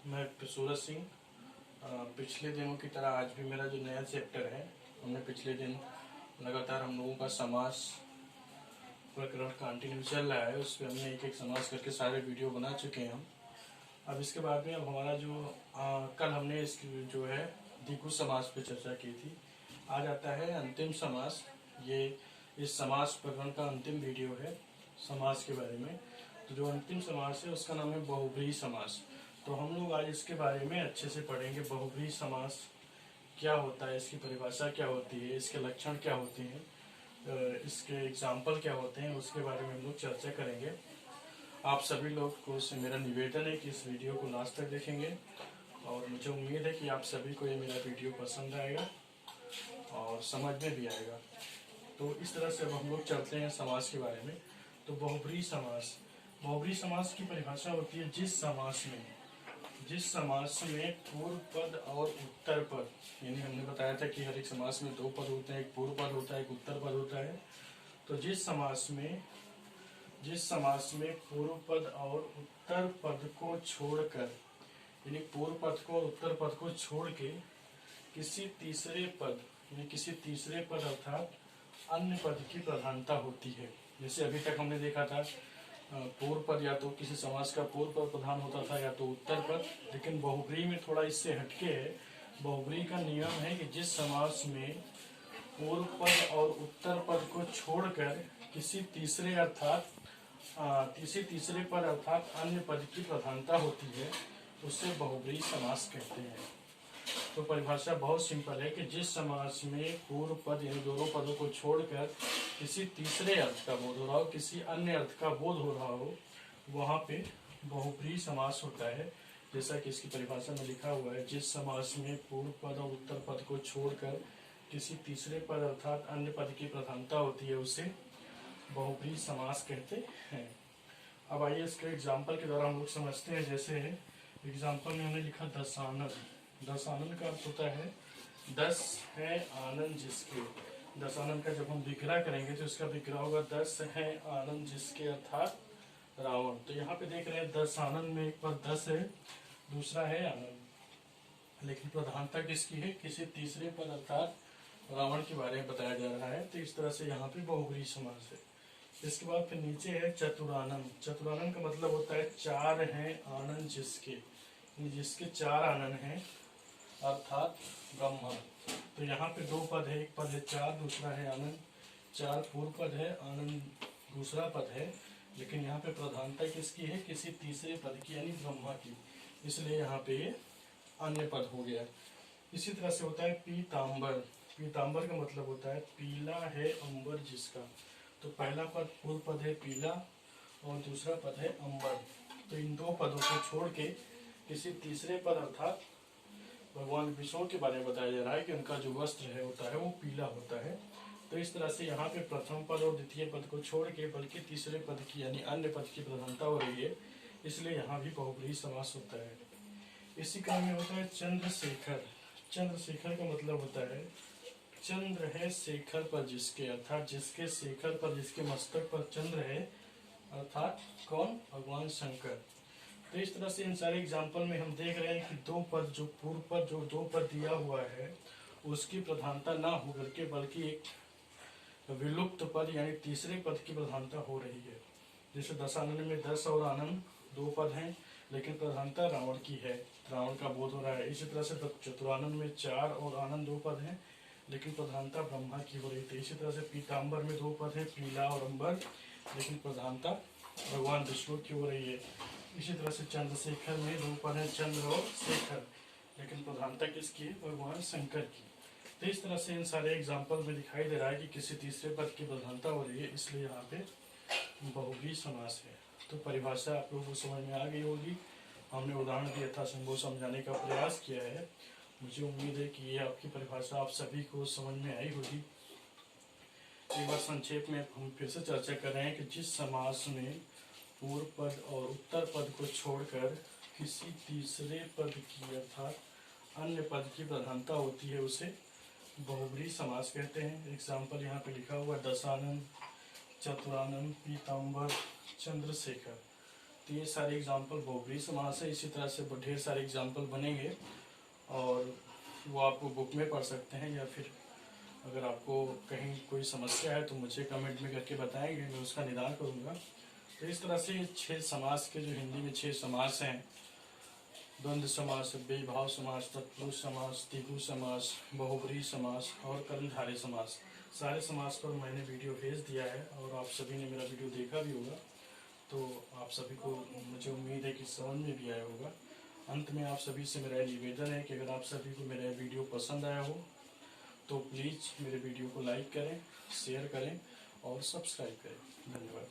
मैं सूरज सिंह। पिछले दिनों की तरह आज भी मेरा जो नया चैप्टर है, हमने पिछले दिन लगातार हम लोगों का समास प्रकरण कंटिन्यू चल रहा है। उस पर हमने एक एक समास करके सारे वीडियो बना चुके हैं हम। अब इसके बाद में अब हमारा जो कल हमने इसकी जो है द्विगु समास पे चर्चा की थी। आज आता है अंतिम समास। ये इस समास प्रकरण का अंतिम वीडियो है समास के बारे में। तो जो अंतिम समास है उसका नाम है बहुव्रीहि समास। तो हम लोग आज इसके बारे में अच्छे से पढ़ेंगे। बहुव्रीहि समास क्या होता है, इसकी परिभाषा क्या होती है, इसके लक्षण क्या होते हैं, इसके एग्जाम्पल क्या होते हैं, उसके बारे में हम लोग चर्चा करेंगे। आप सभी लोग को से मेरा निवेदन है कि इस वीडियो को लास्ट तक देखेंगे और मुझे उम्मीद है कि आप सभी को ये मेरा वीडियो पसंद आएगा और समझ में भी आएगा। तो इस तरह से अब हम लोग चलते हैं समास के बारे में। तो बहुव्रीहि समास, बहुव्रीहि समास की परिभाषा होती है जिस समास में पूर्व पद और उत्तर पद, यानी हमने बताया था कि हर एक समास में दो पद होते हैं, एक पूर्व पद होता है, एक उत्तर पद होता है। तो जिस समास में पूर्व पद और उत्तर पद को छोड़कर, यानी पूर्व पद को और उत्तर पद को छोड़ के किसी तीसरे पद अर्थात अन्य पद की प्रधानता होती है। जैसे अभी तक हमने देखा था पूर्व पद या तो किसी समास का पूर्व पद प्रधान होता था या तो उत्तर पद, लेकिन बहुव्रीहि में थोड़ा इससे हटके है। बहुव्रीहि का नियम है कि जिस समास में पूर्व पद और उत्तर पद को छोड़कर किसी तीसरे पद अर्थात अन्य पद की प्रधानता होती है, उसे बहुव्रीहि समास कहते हैं। तो परिभाषा बहुत सिंपल है कि जिस समास में पूर्व पद यानी दोनों पदों को छोड़कर किसी तीसरे अर्थ का बोध हो रहा हो, किसी अन्य अर्थ का बोध हो रहा हो, वहाँ पे बहुव्रीहि समास होता है। जैसा कि इसकी परिभाषा में लिखा हुआ है, जिस समास में पूर्व पद और उत्तर पद को छोड़कर किसी तीसरे पद अर्थात अन्य पद की प्रधानता होती है, उसे बहुव्रीहि समास कहते हैं। अब आइए इसके एग्जाम्पल के द्वारा हम लोग समझते हैं। जैसे एग्जाम्पल में हमने लिखा दशानन। दशानन का अर्थ होता है 10 है आनंद जिसके। दशानन का जब हम विग्रह करेंगे तो इसका विग्रह होगा 10 है आनंद जिसके अर्थात रावण। तो यहाँ पे देख रहे हैं दशानन में एक पर 10 है, दूसरा है आनंद, लेकिन प्रधानता किसकी है? किसी तीसरे पद अर्थात रावण के बारे में बताया जा रहा है। तो इस तरह से यहाँ पे बहुव्रीहि समास है। इसके बाद फिर नीचे है चतुरानन। चतुरानन का मतलब होता है 4 है आनंद जिसके, जिसके 4 आनंद हैं अर्थात ब्रह्मा। तो यहाँ पे दो पद है, एक पद है 4, दूसरा है आनंद। 4 पूर्व पद है, आनंद दूसरा पद है, लेकिन यहाँ पे प्रधानता किसकी है? किसी तीसरे पद की यानी ब्रह्मा की, इसलिए यहाँ पे अन्य पद हो गया। इसी तरह से होता है पीताम्बर। पीताम्बर का मतलब होता है पीला है अंबर जिसका। तो पहला पद पूर्व पद है पीला और दूसरा पद है अंबर। तो इन दो पदों को छोड़ के किसी तीसरे पद अर्थात भगवान विष्णु के बारे में बताया जा रहा है कि उनका जो वस्त्र है होता है वो पीला होता है। तो इस तरह से यहाँ पे प्रथम पद और द्वितीय पद को छोड़ के बल्कि तीसरे पद की यानी अन्य पद की प्रधानता हो रही है, इसलिए यहाँ भी बहुव्रीहि समास होता है। इसी क्रम में होता है चंद्रशेखर। चंद्रशेखर का मतलब होता है चंद्र है शेखर पर जिसके, अर्थात जिसके शेखर पर, जिसके मस्तक पर चंद्र है, अर्थात कौन? भगवान शंकर। तो इस तरह से इन सारे एग्जाम्पल में हम देख रहे हैं कि दो पद, जो पूर्व पद जो दो पद दिया हुआ है उसकी प्रधानता ना होकर के बल्कि एक विलुप्त पद यानी तीसरे पद की प्रधानता हो रही है। जैसे दशानन में 10 और आनंद दो पद हैं, लेकिन प्रधानता रावण की है, रावण का बोध हो रहा है। इसी तरह से चतुरानन में 4 और आनंद दो पद हैं, लेकिन प्रधानता ब्रह्मा की हो रही थी। इसी तरह से पीताम्बर में 2 पद है पीला और अंबर, लेकिन प्रधानता भगवान विष्णु की हो रही है। इसी तरह से चंद्रशेखर में 2 पद है चंद्र और शेखर, लेकिन प्रधानता किसकी है? भगवान शंकर की। तो इस तरह से इन सारे एग्जाम्पल में दिखाई दे रहा है कि किसी तीसरे पद की प्रधानता हो रही है, इसलिए यहाँ पे बहुव्रीहि समास है। तो परिभाषा आप लोगों को समझ में आ गई होगी। हमने उदाहरण दिया था, यथासंभव समझाने का प्रयास किया है। मुझे उम्मीद है कि ये आपकी परिभाषा आप सभी को समझ में आई होगी। एक बार संक्षेप में हम फिर से चर्चा कर रहे हैं कि जिस समास में पूर्व पद और उत्तर पद को छोड़कर किसी तीसरे पद की अर्थात अन्य पद की प्रधानता होती है, उसे बहुव्रीहि समास कहते हैं। एग्जाम्पल यहाँ पे लिखा हुआ दशानन, चतुरानन, पीताम्बर, चंद्रशेखर। तो ये सारे एग्जाम्पल बहुब्रीहि समास है। इसी तरह से ढेर सारे एग्जाम्पल बनेंगे और वो आप बुक में पढ़ सकते हैं, या फिर अगर आपको कहीं कोई समस्या है तो मुझे कमेंट में करके बताएंगे, मैं उसका निदान करूँगा। तो इस तरह से 6 समास के जो हिंदी में 6 समास हैं, द्वंद्व समास, बेभाव समास, तत्पुरुष समास, द्विगु समास, बहुब्रीहि समास और कर्मधारय समास, सारे समास पर मैंने वीडियो भेज दिया है और आप सभी ने मेरा वीडियो देखा भी होगा। तो आप सभी को मुझे उम्मीद है कि समझ में भी आया होगा। अंत में आप सभी से मेरा निवेदन है कि अगर आप सभी को मेरा वीडियो पसंद आया हो तो प्लीज़ मेरे वीडियो को लाइक करें, शेयर करें और सब्सक्राइब करें। धन्यवाद।